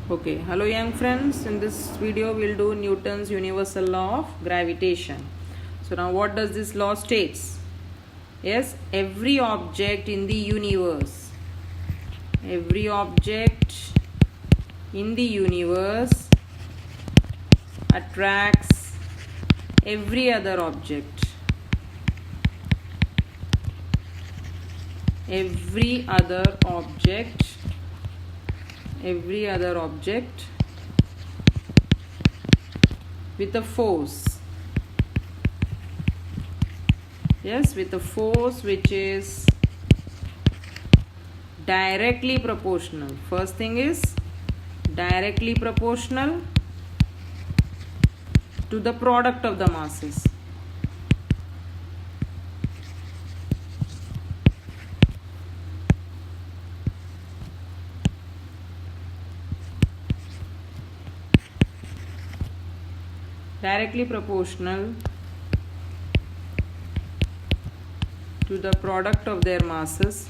Okay, hello young friends. In this video we'll do Newton's universal law of gravitation. So now what does this law states? Yes, every object in the universe attracts every other object. Every other object with a force. Yes, with a force which is directly proportional. First thing is directly proportional to the product of the masses. Directly proportional to the product of their masses.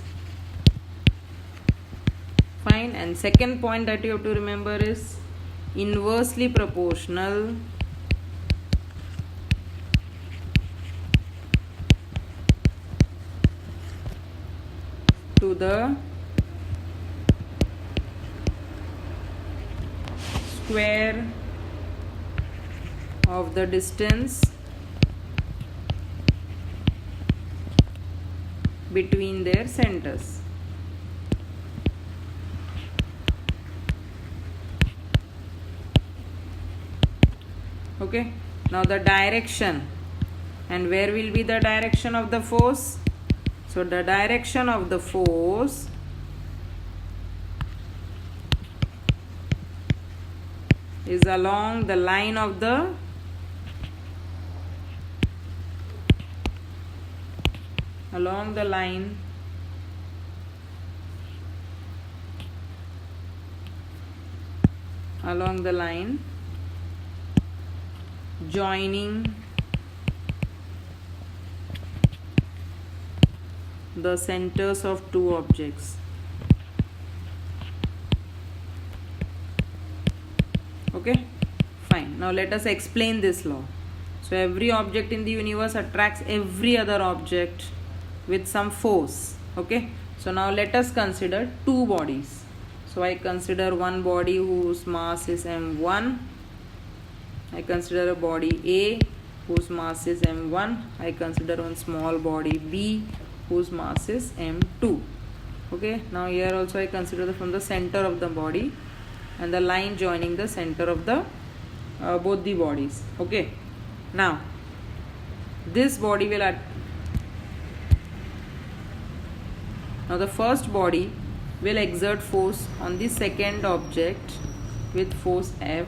Fine. And second point that you have to remember is inversely proportional to the square of the distance between their centers. Okay, now the direction, and where will be the direction of the force? So the direction of the force is along the line of the joining the centers of two objects. Okay, fine. Now let us explain this law. So every object in the universe attracts every other object with some force. Okay, so now let us consider two bodies. So I consider one body whose mass is m1. I consider a body A whose mass is m1. I consider one small body B whose mass is m2. Okay, now here also I consider from the center of the body and the line joining the center of the both the bodies. Okay, now this body will now the first body will exert force on the second object with force F.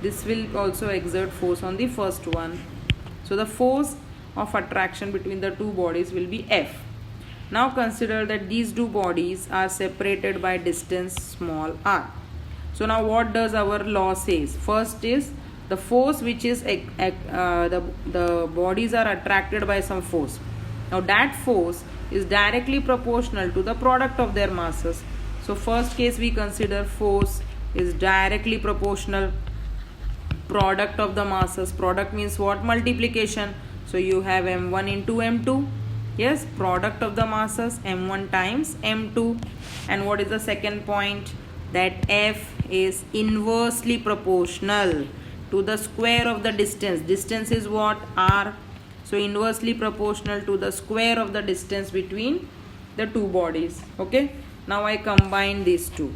This will also exert force on the first one. So the force of attraction between the two bodies will be F. Now consider that these two bodies are separated by distance small r. So now what does our law says? First is the force which is the bodies are attracted by some force. Now that force is directly proportional to the product of their masses. So first case we consider force is directly proportional product of the masses. Product means what? Multiplication. So you have m1 into m2. Yes, product of the masses m1 times m2. And what is the second point? That F is inversely proportional to the square of the distance. Distance is what? R. So inversely proportional to the square of the distance between the two bodies. Okay, now I combine these two.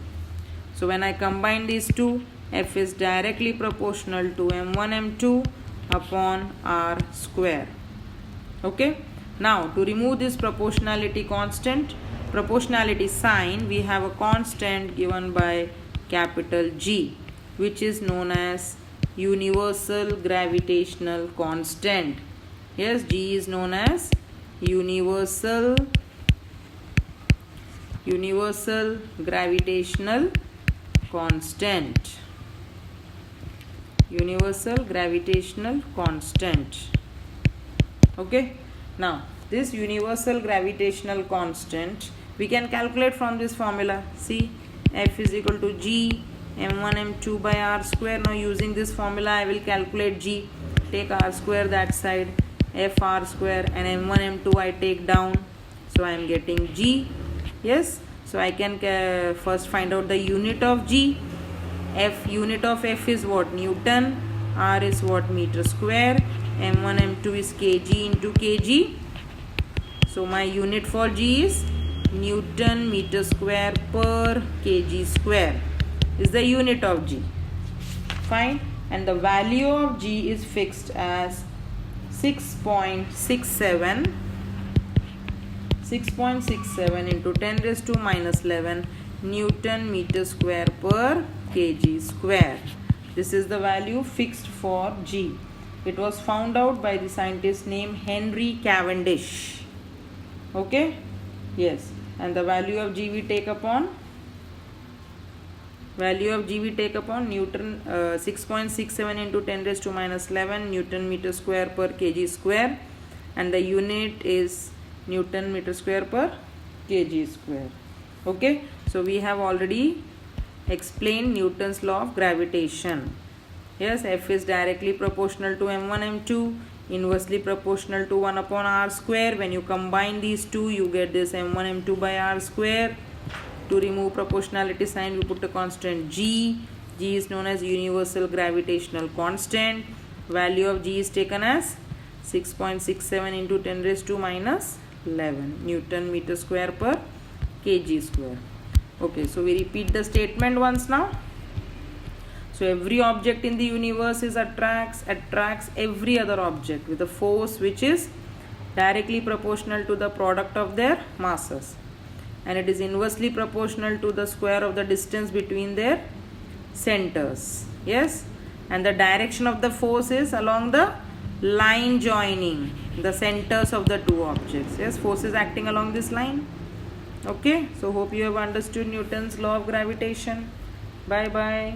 So when I combine these two, F is directly proportional to m1 m2 upon r square. Okay, now to remove this proportionality sign, we have a constant given by capital G, which is known as universal gravitational constant. Yes, G is known as universal gravitational constant. Okay, now this universal gravitational constant we can calculate from this formula. See, F is equal to G m1 m2 by r square. Now using this formula I will calculate g. Take r square that side, f r square, and m1 m2 I take down, so I am getting g. Yes, so I can first find out the unit of g. Unit of f is what? Newton. R is what? Meter square. m1 m2 is kg into kg. So my unit for g is Newton meter square per kg square is the unit of g. Fine. And the value of g is fixed as 6.67 into 10 raised to minus 11 Newton meter square per kg square. This is the value fixed for g. It was found out by the scientist named Henry Cavendish. Okay? Yes. And the value of g we take upon Newton 6.67 into 10 raised to minus 11 Newton meter square per kg square, and the unit is Newton meter square per kg square. Okay, so we have already explained Newton's law of gravitation. Yes, F is directly proportional to m1 m2, inversely proportional to 1 upon r square. When you combine these two, you get this m1 m2 by r square. To remove proportionality sign, we put a constant g. G is known as universal gravitational constant. Value of g is taken as 6.67 into 10 raised to minus 11 Newton meter square per kg square. Okay, so we repeat the statement once now. So every object in the universe attracts every other object with a force which is directly proportional to the product of their masses, and it is inversely proportional to the square of the distance between their centers. Yes, and the direction of the force is along the line joining the centers of the two objects. Yes, force is acting along this line. Okay, so hope you have understood Newton's law of gravitation. Bye bye.